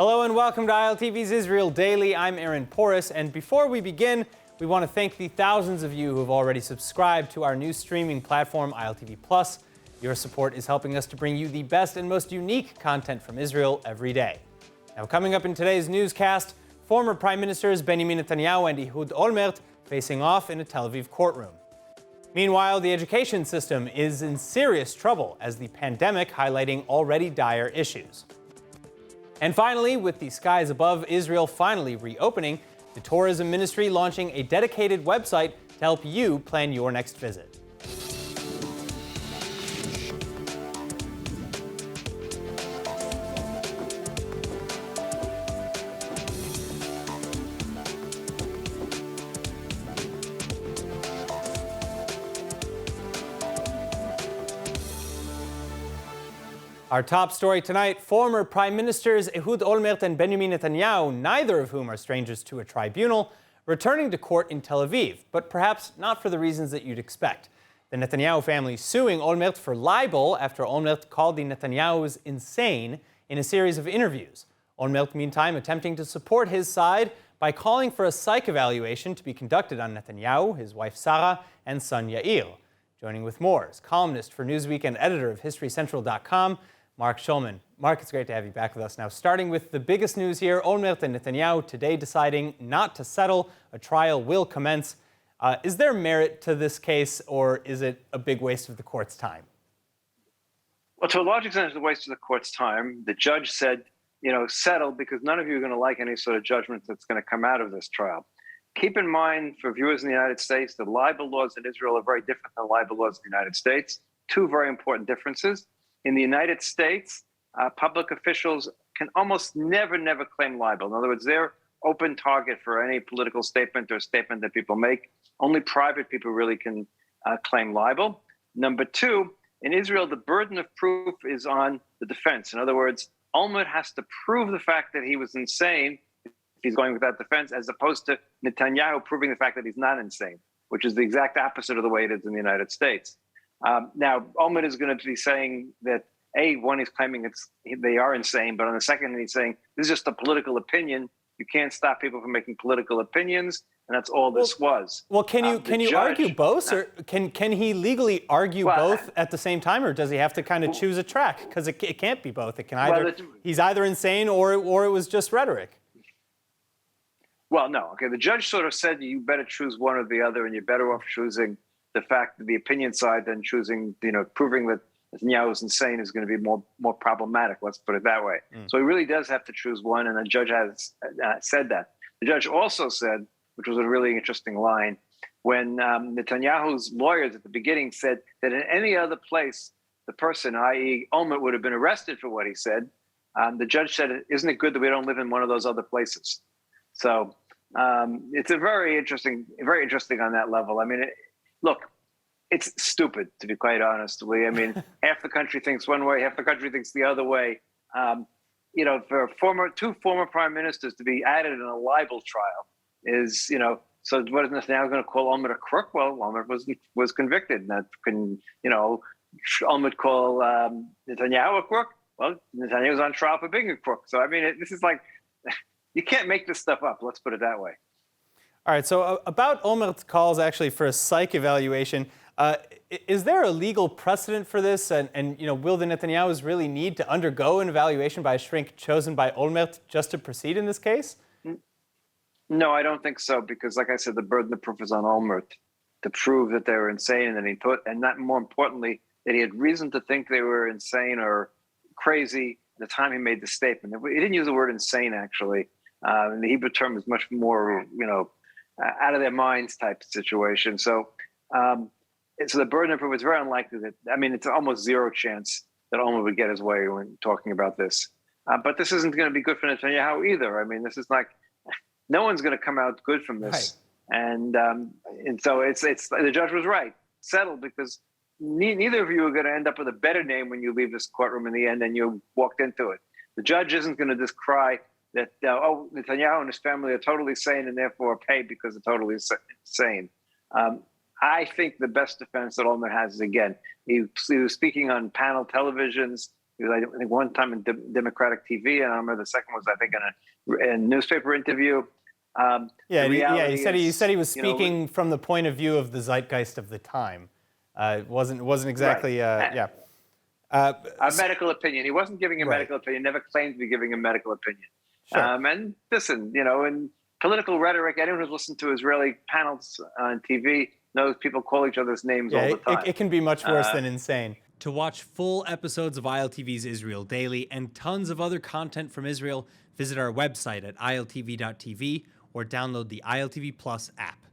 Hello and welcome to ILTV's Israel Daily. I'm Aaron Porras, and before we begin, we want to thank the thousands of you who have already subscribed to our new streaming platform, ILTV+. Your support is helping us to bring you the best and most unique content from Israel every day. Now, coming up in today's newscast, former Prime Ministers Benjamin Netanyahu and Ehud Olmert facing off in a Tel Aviv courtroom. Meanwhile, the education system is in serious trouble as the pandemic highlighting already dire issues. And finally, with the skies above Israel finally reopening, the tourism ministry launching a dedicated website to help you plan your next visit. Our top story tonight, former Prime Ministers Ehud Olmert and Benjamin Netanyahu, neither of whom are strangers to a tribunal, returning to court in Tel Aviv, but perhaps not for the reasons that you'd expect. The Netanyahu family suing Olmert for libel after Olmert called the Netanyahus insane in a series of interviews. Olmert, meantime, attempting to support his side by calling for a psych evaluation to be conducted on Netanyahu, his wife Sarah, and son Yair. Joining with more is columnist for Newsweek and editor of HistoryCentral.com, Mark Schulman. Mark, it's great to have you back with us. Now, starting with the biggest news here, Olmert and Netanyahu today deciding not to settle. A trial will commence. Is there merit to this case, or is it a big waste of the court's time? Well, to a large extent, it's a waste of the court's time. The judge said, settle, because none of you are going to like any sort of judgment that's going to come out of this trial. Keep in mind, for viewers in the United States, the libel laws in Israel are very different than libel laws in the United States. Two very important differences. In the United States, public officials can almost never claim libel. In other words, they're open target for any political statement or statement that people make. Only private people really can claim libel. Number two, in Israel, the burden of proof is on the defense. In other words, Olmert has to prove the fact that he was insane if he's going with that defense, as opposed to Netanyahu proving the fact that he's not insane, which is the exact opposite of the way it is in the United States. Now, Olmert is going to be saying that, one, he's claiming they are insane, but on the second, he's saying this is just a political opinion. You can't stop people from making political opinions, and that's all this was. Well, can you argue both, or can he legally argue both at the same time, or does he have to kind of choose a track? Because it can't be both. It can either he's either insane or it was just rhetoric. Well, no. Okay, the judge sort of said you better choose one or the other, and you're better off choosing the fact that the opinion side than choosing, proving that Netanyahu is insane is going to be more problematic. Let's put it that way. So he really does have to choose one, and the judge has said that. The judge also said, which was a really interesting line, when Netanyahu's lawyers at the beginning said that in any other place, the person, i.e. Olmert, would have been arrested for what he said. The judge said, isn't it good that we don't live in one of those other places? So it's very interesting on that level. I mean, look, it's stupid, to be quite honest. Half the country thinks one way, half the country thinks the other way. For two former prime ministers to be added in a libel trial is, so what is Netanyahu going to call Olmert a crook? Well, Olmert was convicted. That can, Olmert call Netanyahu a crook? Well, Netanyahu was on trial for being a crook. So, this is like, you can't make this stuff up. Let's put it that way. All right, so about Olmert's calls actually for a psych evaluation, is there a legal precedent for this? And will the Netanyahus really need to undergo an evaluation by a shrink chosen by Olmert just to proceed in this case? No, I don't think so, because like I said, the burden of proof is on Olmert to prove that they were insane, and not more importantly, that he had reason to think they were insane or crazy at the time he made the statement. He didn't use the word insane, actually. And the Hebrew term is much more, out of their minds type situation. So the burden of proof is very unlikely that, it's almost zero chance that Olmert would get his way when talking about this. But this isn't going to be good for Netanyahu either. This is like, no one's going to come out good from this. Right. And so it's the judge was right. Settle, because neither of you are going to end up with a better name when you leave this courtroom in the end than you walked into it. The judge isn't going to just cry that, Netanyahu and his family are totally sane and therefore pay because they're totally sane. I think the best defense that Olmert has is, again, he was speaking on panel televisions. He was, I think, one time in Democratic TV, and I remember the second was, I think, in a newspaper interview. He said he was speaking from the point of view of the zeitgeist of the time. It wasn't exactly right. A medical opinion. He wasn't giving a medical opinion. Never claimed to be giving a medical opinion. Sure. And listen, in political rhetoric, anyone who's listened to Israeli panels on TV knows people call each other's names all the time. It can be much worse than insane. To watch full episodes of ILTV's Israel Daily and tons of other content from Israel, visit our website at iltv.tv or download the ILTV Plus app.